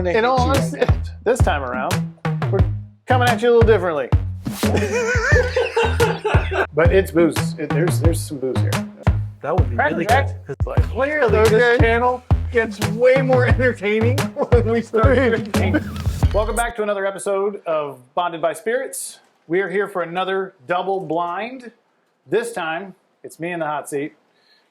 gonna In hit all you. honesty, this time around, we're coming at you a little differently. But it's booze. There's some booze here. That would be Cracker really Jack. good. 'Cause clearly, Okay. this channel gets way more entertaining when we start drinking. Welcome back to another episode of Bonded by Spirits. We are here for another double blind. This time, it's me in the hot seat,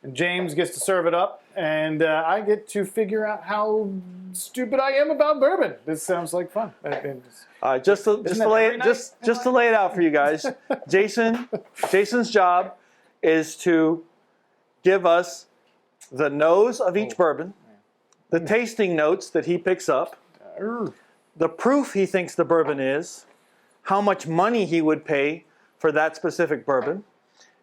and James gets to serve it up, and I get to figure out how stupid I am about bourbon. This sounds like fun. Just to that lay every it, night? just to lay it out for you guys, Jason's job is to give us the nose of each bourbon, the tasting notes that he picks up, the proof he thinks the bourbon is, how much money he would pay for that specific bourbon,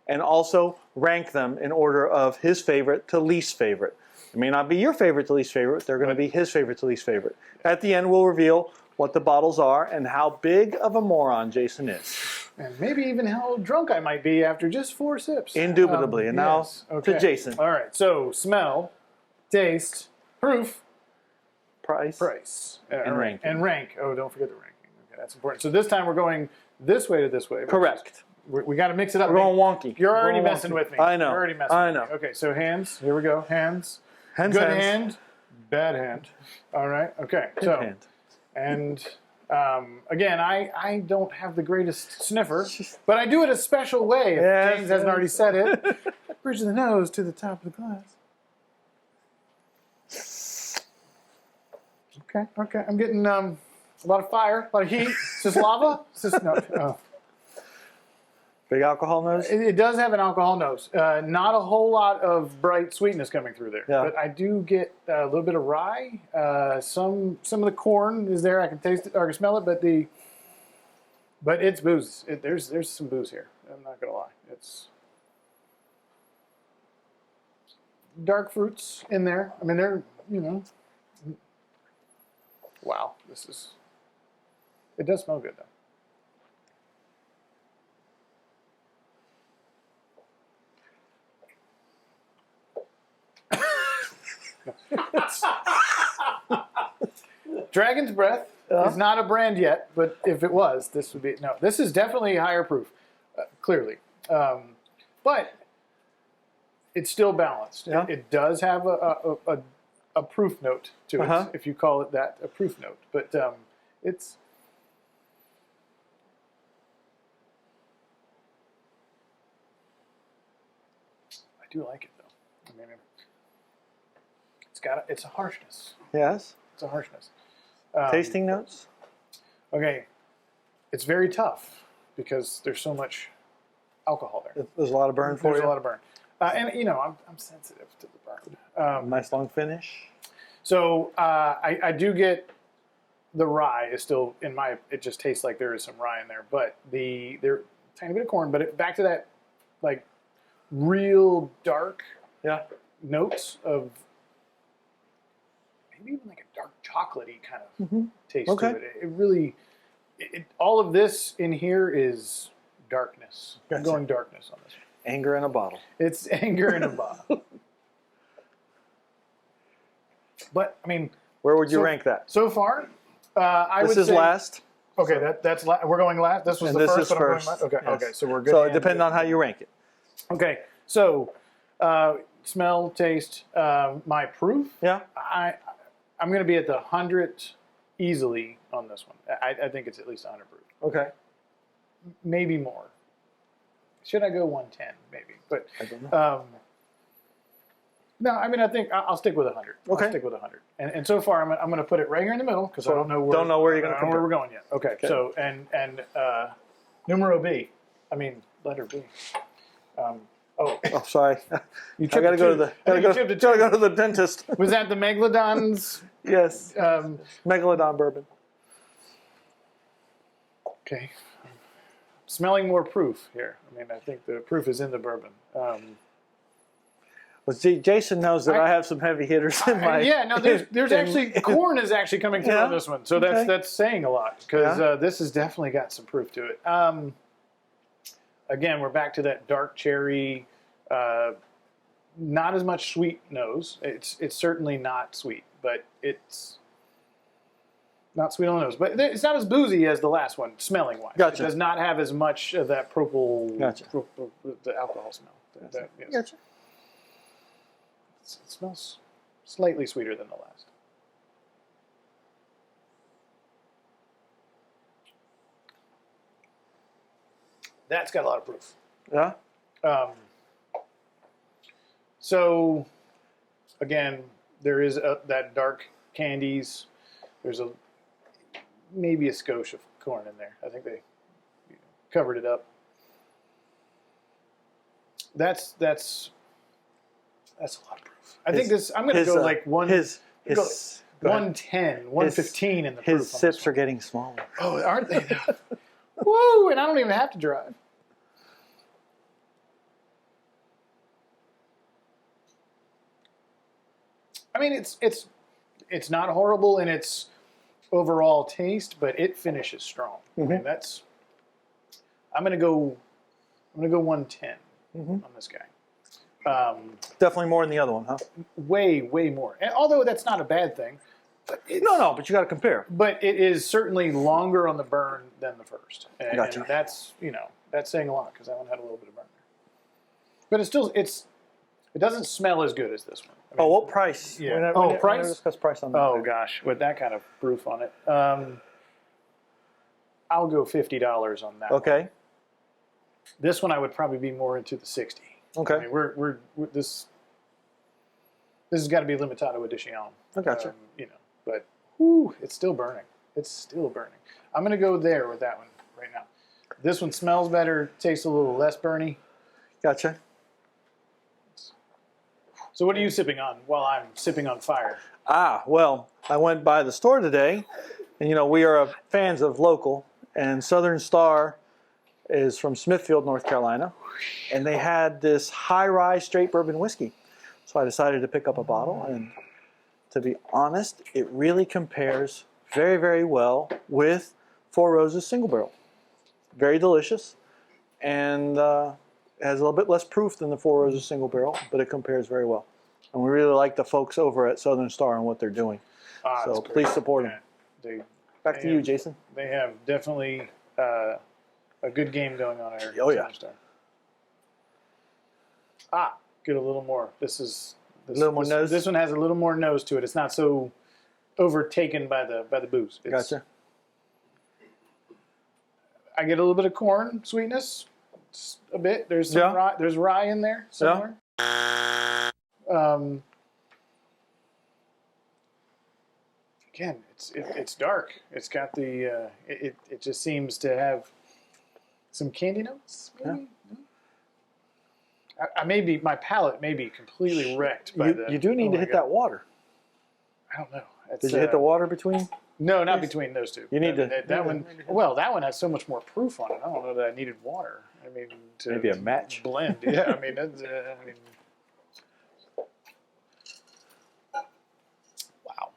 and also rank them in order of his favorite to least favorite. It may not be your favorite to least favorite, they're going to be his favorite to least favorite. At the end, we'll reveal what the bottles are and how big of a moron Jason is. And maybe even how drunk I might be after just 4 sips. Indubitably. And now to Jason. All right, so smell, taste, proof, Price. and ranking. And rank. Oh, don't forget the ranking. Okay, that's important. So this time we're going this way to this way. Correct. We got to mix it up. We're going wonky. You're We're already going messing wonky. with me. I know. You're already messing I with know. me. Okay, so hands. Here we go. Hands. Hands, Good hands. hand. Bad hand. All right. Okay. Good so hand. and again, I don't have the greatest sniffer, but I do it a special way. If Yes, James hasn't yes. already said it. Bridge of the nose to the top of the glass. Okay. I'm getting a lot of fire, a lot of heat. Is this lava? Is this no? Oh. Big alcohol nose? It does have an alcohol nose. Not a whole lot of bright sweetness coming through there, Yeah. but I do get a little bit of rye. Some of the corn is there. I can taste it or I can smell it, but it's booze. There's some booze here. I'm not gonna lie. It's dark fruits in there. I mean, they're Wow, it does smell good though. Dragon's Breath is not a brand yet, but if it was, this would be. No, this is definitely higher proof, clearly. But it's still balanced. Yeah. It does have a proof note to it, if you call it that, a proof note. But it's. I do like it though. I mean, it's a harshness. Yes. It's a harshness. Tasting notes? Okay, it's very tough because there's so much alcohol there. There's a lot of burn for There's you. a lot of burn, and I'm sensitive to the burn. Nice long finish. So I do get the rye is still in my. It just tastes like there is some rye in there, but there tiny bit of corn. But back to that, like real dark Yeah. notes of maybe even like a dark chocolatey kind of taste Okay. to it. It really, all of this in here is darkness. I'm Gotcha. going darkness on this one. Anger in a bottle. It's anger in a bottle. But I mean, Where would you rank that? so far, I This would is say last. Okay, we're going last. This was And the this first. is But I'm going first. last? Okay, Yes. okay. So we're good. So it hand, depends good. on how you rank it. Okay, so smell, taste, my proof. Yeah. I'm going to be at the 100 easily on this one. I think it's at least 100 proof. Okay. Maybe more. Should I go 110? Maybe, but I don't know. no. I mean, I think I'll stick with 100. Okay. I'll stick with 100. And so far, I'm going to put it right here in the middle because I So don't know where you're going to I don't know where we're going yet. Okay. So and numero B. I mean letter B. Oh, sorry. You I chipped gotta a go to tooth. the. I think Gotta you go, chipped a gotta go tooth. to the dentist. Was that the Megalodon's? Yes. Megalodon bourbon. Okay. Smelling more proof here. I mean, I think the proof is in the bourbon. Well, Jason knows that I have some heavy hitters in my. Yeah, no, there's actually corn is actually coming through on this one, so that's saying a lot because this has definitely got some proof to it. Again, we're back to that dark cherry, not as much sweet nose. It's certainly not sweet, but it's Not sweet on the nose, but it's not as boozy as the last one, smelling wise. Gotcha. It does not have as much of that propyl, Gotcha. the alcohol smell. Yes. Gotcha. It smells slightly sweeter than the last. That's got a lot of proof. Yeah. So, again, there is that dark candies. There's maybe a skosh of corn in there. I think they covered it up. That's a lot of proof. I think this. I'm going to go like one. His go 110, 115 in the proof. His sips are getting smaller. Oh, aren't they? Woo! And I don't even have to drive. I mean, it's not horrible in its overall taste, but it finishes strong. I mean, that's. I'm gonna go 110 on this guy. Definitely more than the other one, huh? Way more. And although that's not a bad thing. But No, but you got to compare. But it is certainly longer on the burn than the first, and, Gotcha. and that's that's saying a lot because that one had a little bit of burn there. But it doesn't smell as good as this one. I mean, What price? Yeah. We never, Oh, we never price? discussed price on that. Oh gosh, with that kind of proof on it, I'll go $50 on that. Okay. This one I would probably be more into the 60. Okay. I mean, we're this has got to be Limitado Edition. I gotcha. But whew, it's still burning. It's still burning. I'm gonna go there with that one right now. This one smells better, tastes a little less burny. Gotcha. So what are you sipping on while I'm sipping on fire? Well, I went by the store today, and we are fans of local, and Southern Star is from Smithfield, North Carolina, and they had this high-rye straight bourbon whiskey. So I decided to pick up a bottle, and to be honest, it really compares very, very well with Four Roses Single Barrel. Very delicious, and it has a little bit less proof than the Four Roses Single Barrel, but it compares very well. And we really like the folks over at Southern Star and what they're doing. So That's great. please support Yeah. them. Back to you, Jason. They have definitely a good game going on here. Oh, yeah. Get a little more. This little more nose? This one has a little more nose to it. It's not so overtaken by the booze. Gotcha. I get a little bit of corn sweetness, just a bit. There's some Yeah. rye. There's rye in there somewhere. Again, it's dark. It's got the it just seems to have some candy notes. Maybe. I may be, my palate may be completely wrecked by You do need to hit that water. I don't know. Did you hit the water between? No, not between those two. You need to- that one. Well, that one has so much more proof on it. I don't know that I needed water. I mean, to Maybe a match? blend. Yeah, I mean, wow.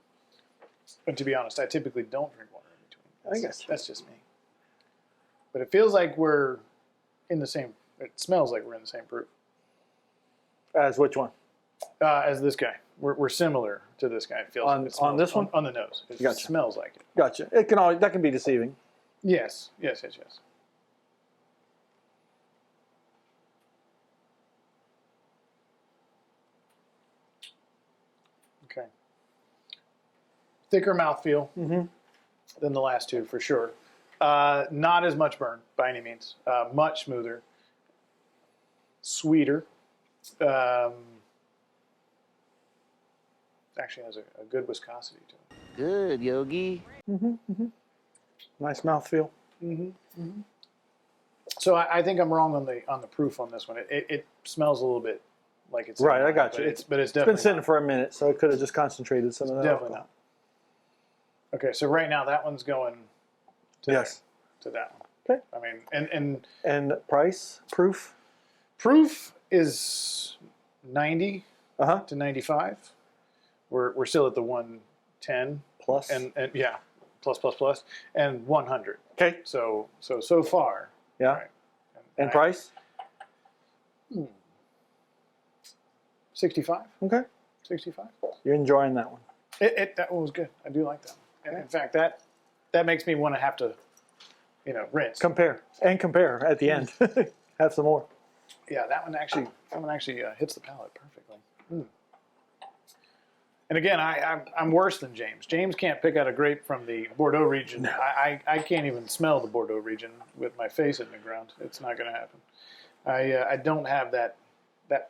And to be honest, I typically don't drink water in between. I guess. That's just me. But it feels like we're in the same. It smells like we're in the same proof As which one? as this guy. We're similar to this guy. It feels On it smells- this one? on the nose. It Gotcha. smells like it. Gotcha. That can be deceiving. Yes. Okay. Thicker mouthfeel than the last two, for sure. Not as much burn, by any means. Much smoother. Sweeter. Actually has a good viscosity to it. Good, Yogi. Nice mouthfeel. So I think I'm wrong on the proof on this one. It smells a little bit like it's Right, I got you. But it's It's definitely been sitting not. for a minute, so it could have just concentrated some of that. Definitely not. Okay, so right now that one's going to Yes. to that one. Okay. I mean, and And price, proof. proof is 90 Uh-huh. to 95. We're still at the 110 Plus. and yeah, plus and 100. Okay. So far. Yeah. Right. And price? 65. Okay. 65. You're enjoying that one. That one was good. I do like that one. And in fact, that that makes me want to have to, rinse. Compare at the end. Have some more. Yeah, that one actually hits the palate perfectly. And again, I'm worse than James. James can't pick out a grape from the Bordeaux region. No. I can't even smell the Bordeaux region with my face in the ground. It's not going to happen. I don't have that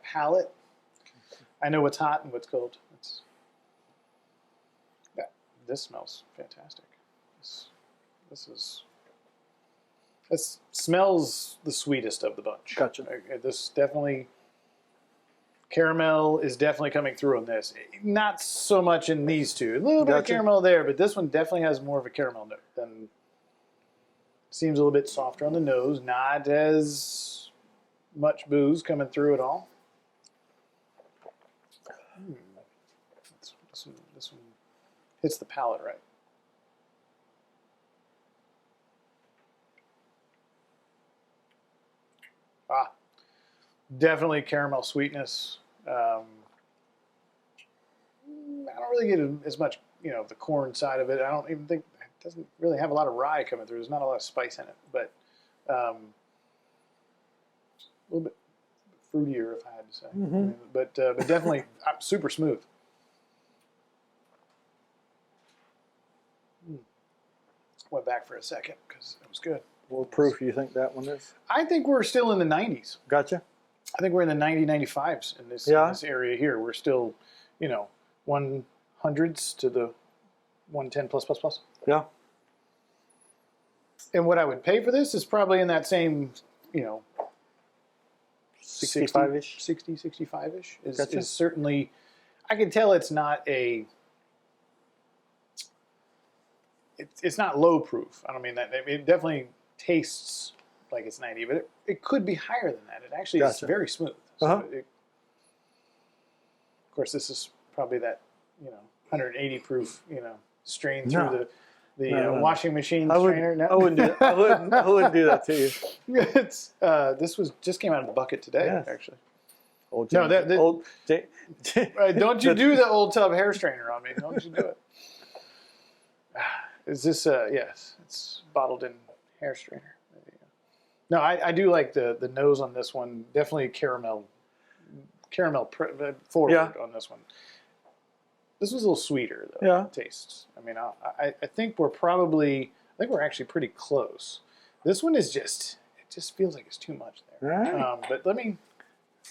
palate. I know what's hot and what's cold. This smells fantastic. This smells the sweetest of the bunch. Gotcha. This definitely, caramel is definitely coming through on this. Not so much in these two. A little bit of Gotcha. caramel there, but this one definitely has more of a caramel note. Than seems a little bit softer on the nose. Not as much booze coming through at all. This one hits the palate right. Definitely caramel sweetness. I don't really get as much, the corn side of it. I don't even think it doesn't really have a lot of rye coming through. There's not a lot of spice in it, but a little bit fruitier, if I had to say. Mm-hmm. I mean, but definitely super smooth. Went back for a second because it was good. What proof do you think that one is? I think we're still in the 90s. Gotcha. I think we're in the 95s in this area here. We're still, 100s to the 110 plus. Yeah. And what I would pay for this is probably in that same, 65-ish. 65-ish is, Gotcha. is certainly, I can tell it's not a, it's not low proof. I don't mean that. It definitely tastes like it's 90, but it could be higher than that. It actually is Gotcha. very smooth. So Uh-huh. of course, this is probably that 180 proof strain through No. the No. washing machine I strainer. wouldn't. I wouldn't do. I wouldn't do that to you. It's this just came out of the bucket today, Yes. actually. Old No, James- that- old. Don't you do the old tub hair strainer on me? Don't you do it? Is this yes? It's bottled in hair strainer. There you go. No, I do like the nose on this one. Definitely caramel forward Yeah. on this one. This was a little sweeter though. Yeah. Tastes. I mean, I think we're actually pretty close. This one is it just feels like it's too much there. Right. But let me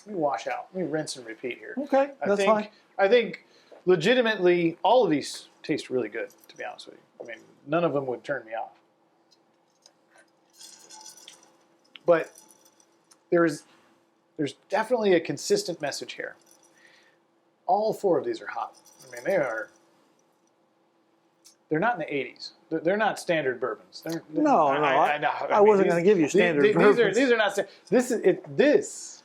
wash out. Let me rinse and repeat here. Okay, that's fine. I think legitimately all of these taste really good, to be honest with you. I mean, none of them would turn me off. But there's definitely a consistent message here. All four of these are hot. I mean, they're not in the 80s. They're not standard bourbons. I wasn't going to give you standard bourbons. These are not standard. This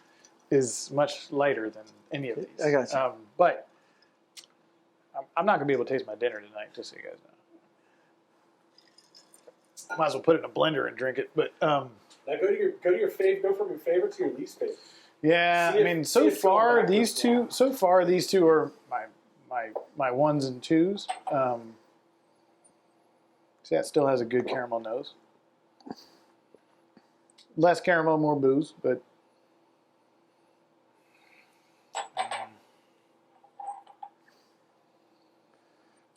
is much lighter than any of these. I got you. But I'm not going to be able to taste my dinner tonight, just so you guys know. Might as well put it in a blender and drink it. But Now go from your favorite to your least favorite. yeah, See I if- mean, see so if it's going far backwards these two are my ones and twos. See, that still has a good caramel nose. Less caramel, more booze, but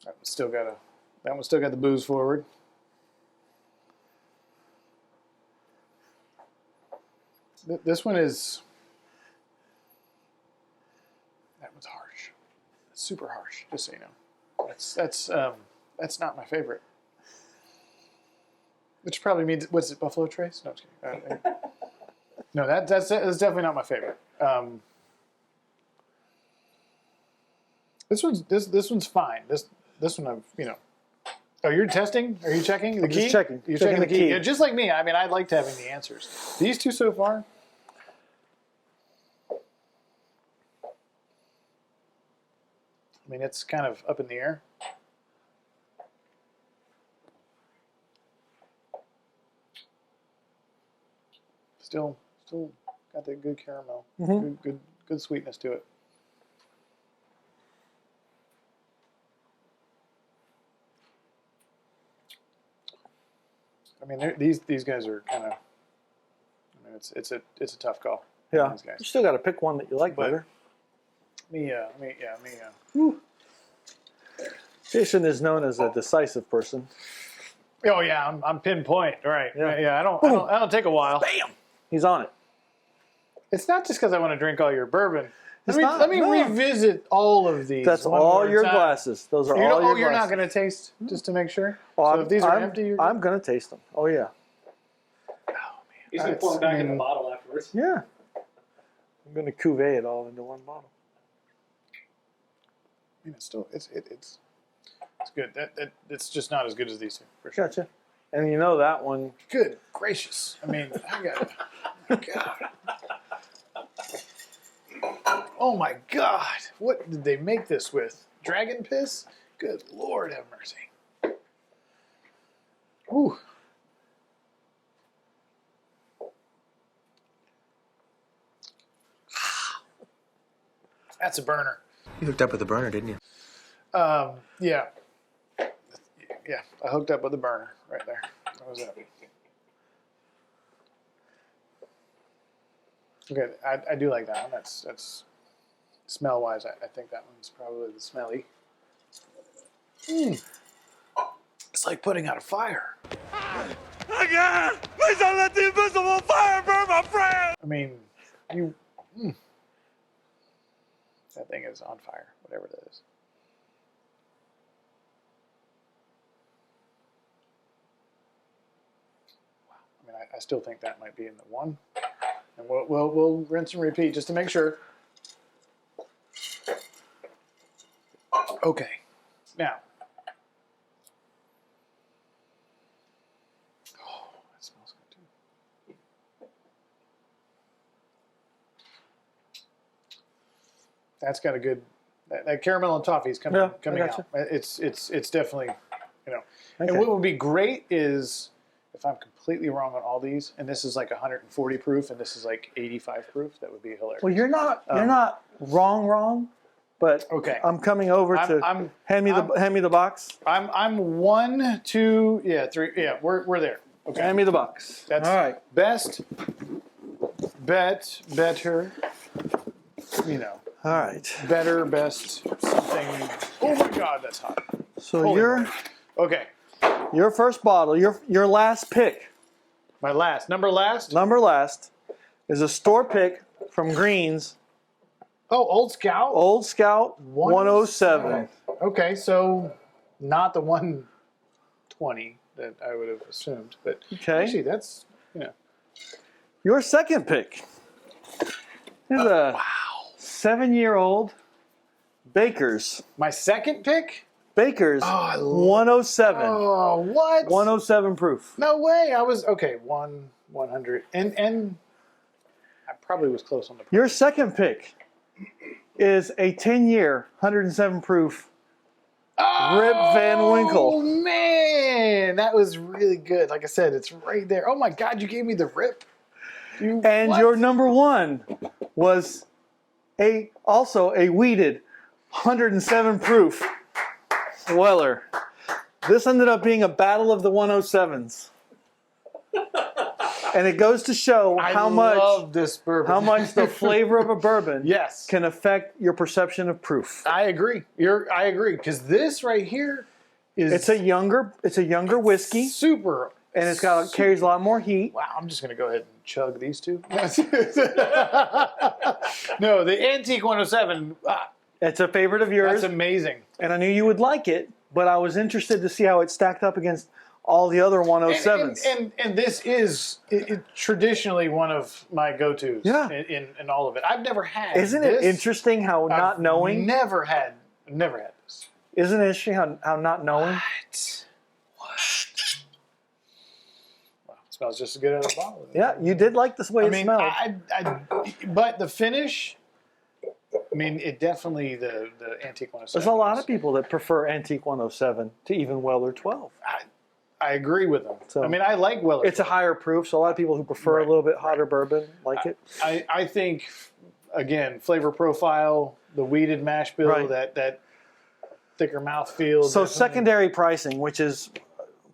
that one's still got the booze forward. This one is. That one's harsh. It's super harsh, just so you know. That's not my favorite. Which probably means, what's it, Buffalo Trace? No, I'm just kidding. No, that's definitely not my favorite. This one's fine. This one, Oh, you're testing? Are you checking the key? just checking. You're Checking checking the the key. key. Yeah, just like me. I mean, I liked having the answers. These two so far. I mean, it's kind of up in the air. Still got that good caramel, Mhm. good sweetness to it. I mean, these guys are kind of. I mean, it's a tough call. Yeah. These guys. You still got to pick one that you like But- better. Me. Jason is known as a decisive person. Oh yeah, I'm pinpoint. Right. Yeah. Yeah. I don't take a while. Bam! He's on it. It's not just because I want to drink all your bourbon. It's Let not, me no. revisit all of these. That's one all more your time. glasses. Those are You all don't, your oh, you're not glasses. going to taste just to make sure. Oh, So if these are empty, you're good? I'm going to taste them. Oh, yeah. He's gonna pour them back in the bottle afterwards. Yeah. I'm going to cuvee it all into one bottle. I mean, it's still it's good. It's just not as good as these two for sure. Gotcha. And you know that one. Good gracious! I mean, I got God. Oh my God! What did they make this with? Dragon piss? Good Lord, have mercy. Ooh. That's a burner. You hooked up with the burner, didn't you? Yeah. Yeah, I hooked up with a burner right there. That was it. Okay, I do like that one. That's smell wise. I think that one's probably the smelly. It's like putting out a fire. Again! Please don't let the invisible fire burn my friend! I mean, you. That thing is on fire, whatever that is. Wow. I mean, I still think that might be in the one. And we'll rinse and repeat just to make sure. Okay. Now. Oh, that smells good too. That's got a good. That caramel and toffee is coming Yeah, I coming gotcha. out. It's definitely, And Okay. what would be great is if I'm completely wrong on all these, and this is like 140 proof, and this is like 85 proof. That would be hilarious. Well, you're not wrong, but Okay. I'm coming over to I'm- hand me the box. I'm 1, 2, 3. Yeah, we're there. Okay. Hand me the box. That's all right. best, better, All right. better, best, something. Oh my God, that's hot. So Holy your moly. Okay, your first bottle, your last pick, my number last. number last, is a store pick from Greens, Oh, Old Scout. Old Scout 107. Okay, so not the 120 that I would have assumed, but Okay. actually that's Your second pick is a 7-year-old Baker's. my second pick. Baker's Oh, I love- 107. Oh, what? 107 proof. No way. I was okay. 100 and I probably was close on the. Your second pick is a 10-year, 107 proof Rip Van Oh Winkle. man, that was really good. Like I said, it's right there. Oh my God, you gave me the Rip. And What? your number one was also a weeded 107 proof Weller. This ended up being a battle of the 107s. And it goes to show I how love this bourbon. much the flavor of a bourbon Yes, can affect your perception of proof. I agree. I agree because this right here is It's a younger whiskey, super, and carries a lot more heat. Wow, I'm just gonna go ahead and chug these two. No, the Antique 107. It's a favorite of yours, That's amazing. and I knew you would like it, but I was interested to see how it stacked up against all the other 107s. And this is traditionally one of my go-tos. Yeah. In all of it, I've never had. Isn't it this. interesting how not knowing? Never had this. Isn't it interesting how not knowing? What? Wow, it smells just as good out of the bottle. Yeah, you did like this way I it mean, smelled. but the finish. I mean, it definitely the Antique 107. There's a lot of people that prefer Antique 107 to even Weller 12. I agree with them. So- I mean, I like Weller. It's a higher proof, so a lot of people who prefer Right. a little bit hotter bourbon like it. I think, again, flavor profile, the weeded mash bill, Right. that thicker mouthfeel. So definitely. secondary pricing, which is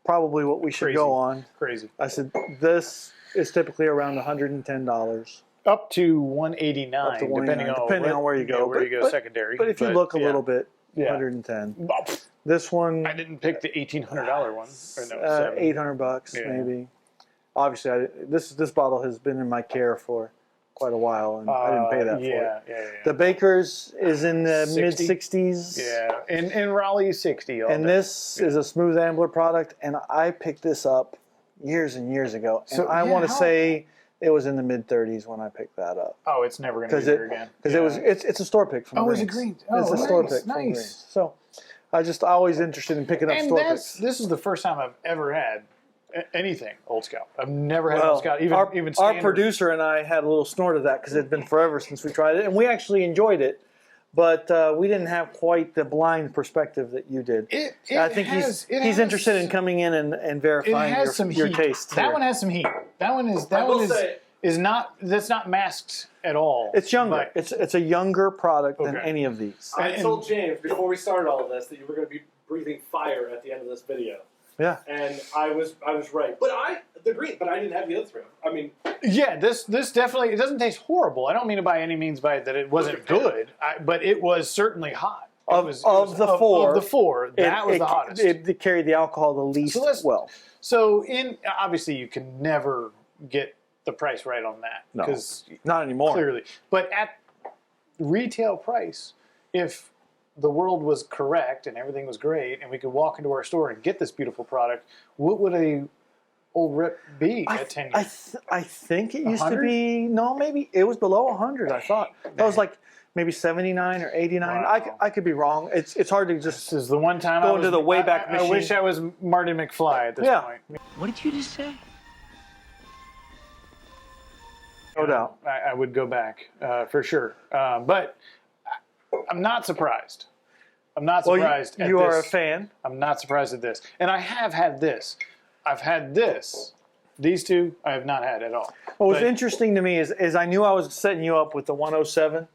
probably what we should Crazy. go on. Crazy. I said, this is typically around $110. Up to 189, Up to 189, depending on where you go. Yeah, where But- you go but- secondary. But if you look a yeah. little bit, Yeah. 110. Well, pff, This one, I didn't pick the $1,800 one. Or no, seven. $800 Yeah. maybe. Obviously, this bottle has been in my care for quite a while, and I didn't pay that for it. Yeah. The Baker's is in the 60? mid 60s. Yeah, in Raleigh 60. All And day. this is a Smooth Ambler product, and I picked this up years and years ago. And So, I yeah, want to how- say it was in the mid 30s when I picked that up. Oh, it's never going to be Because there again. it's a store pick from Oh, Greens. is it Greens? It's Oh, a store nice, pick from nice. Greens. So I always interested in picking up And store this picks. is the first time I've ever had anything Old Scout. I've never had Well, Old Scout. Even our standard. producer and I had a little snort of that because it had been forever since we tried it, and we actually enjoyed it. But we didn't have quite the blind perspective that you did. I think he's interested in coming in and It verifying has some your heat. taste. That here. one has some heat. That one I will say- is not. That's not masked at all. It's younger. But- It's a younger product than Okay. any of these. I And- told James before we started all of this that you were going to be breathing fire at the end of this video, Yeah. and I was right. But I didn't have the other three. I mean, Yeah, this definitely it doesn't taste horrible. I don't mean it by any means by that it wasn't good, but it was certainly hot. It Of was- the four, of the four, that was the hottest. It carried the alcohol the least well. So obviously you can never get the price right on that No. because Not anymore. clearly, but at retail price, if the world was correct and everything was great and we could walk into our store and get this beautiful product, what would a Old Rip be at 10 years? I think it used to 100? be, no, maybe it was below 100, I thought. That was like maybe 79 or 89. Wow. I could be wrong. It's hard to just, This is the one time Go I was, into the Wayback I wish Machine. I was Marty McFly at this Yeah. point. What did you just say? no doubt. I would go back for sure. But I'm not surprised. I'm not Well, surprised at you this. are a fan. I'm not surprised at this. And I have had this. I've had this. These two I have not had at all. What was But interesting to me is I knew I was setting you up with the 107,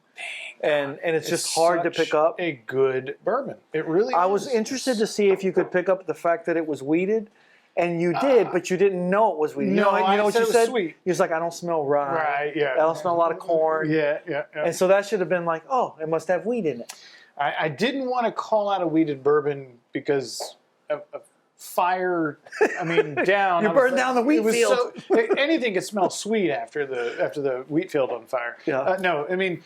and it's just hard to such pick up. a good bourbon. It really I is. was interested to see if you could pick up the fact that it was weeded, and you did, but you didn't know it was weeded. no, you I know what said you it was said? sweet. You was like, I don't smell rye. Right, yeah. I don't smell a lot of corn. Yeah. And so that should have been like, oh, it must have wheat in it. I didn't want to call out a weeded bourbon because of fire. I mean, down. You I was burned down the wheat it was field. Anything could smell sweet after the wheat field on fire. Yeah. No, I mean,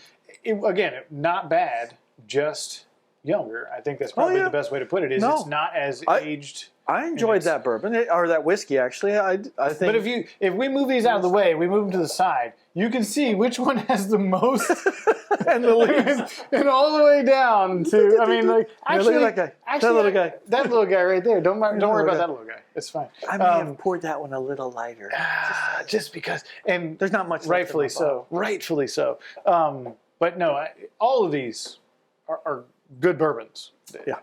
again, not bad, just younger. I think that's probably yeah. the best way to put it. Is No. it's not as I- aged. I enjoyed Yes. that bourbon, or that whiskey, actually. I think. But if we move these out of the way, we move them to the side, you can see which one has the most, and the leaves. and all the way down to. I mean, like Yeah, actually, look at that guy. Actually, That little guy. that little guy right there. Don't worry little about guy. that little guy. It's fine. I may have poured that one a little lighter. Just because, and There's not much left in rightfully my so. bottle. Rightfully so. But no, all of these are good bourbons. Yeah.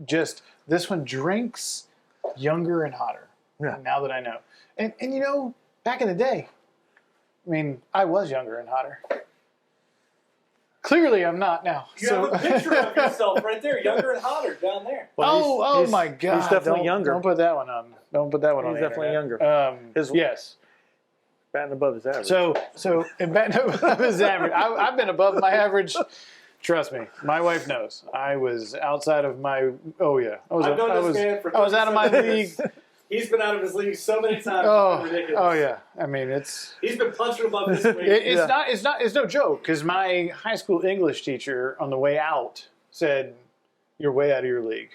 Just this one drinks younger and hotter. Yeah. Now that I know, and you know, back in the day, I mean, I was younger and hotter. Clearly, I'm not now. you have a picture of yourself right there, younger and hotter down there. Well, he's- my God! he's definitely Don't- younger. Don't put that one on. Don't put that one on. He's the definitely internet. younger. Yes. Batting above his average. So in batting above his average, I've been above my average. Trust me, my wife knows. I was outside of my. Oh yeah, I've known this man for I was out of my 37 league. years. He's been out of his league so many times. Oh, it's ridiculous. oh yeah. I mean, it's He's been punching above his weight. it's no joke because my high school English teacher on the way out said, "You're way out of your league,"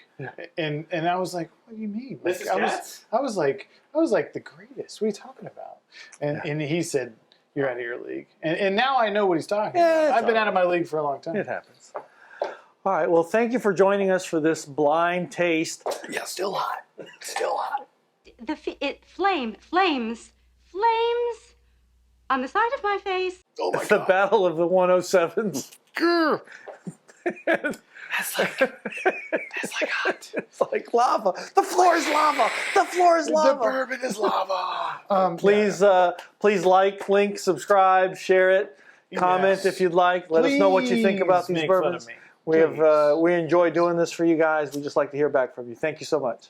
and I was like, "What do you mean?" Like, Mrs. I Katz? was like the greatest. What are you talking about? And he said, "You're out of your league," and now I know what he's talking Yeah, about. it's I've been out of my league for a long time. it happens. All right. Well, thank you for joining us for this blind taste. Yeah, still hot. Still hot. Flames on the side of my face. Oh my The God. Battle of the 107s. Grr. That's like hot. It's like lava. The floor is lava. The floor is The lava. bourbon is lava. Please like, link, subscribe, share it, comment Yes. if you'd like. Let us know what you think about Please these make fun of bourbons. me. We enjoy doing this for you guys. We just like to hear back from you. Thank you so much.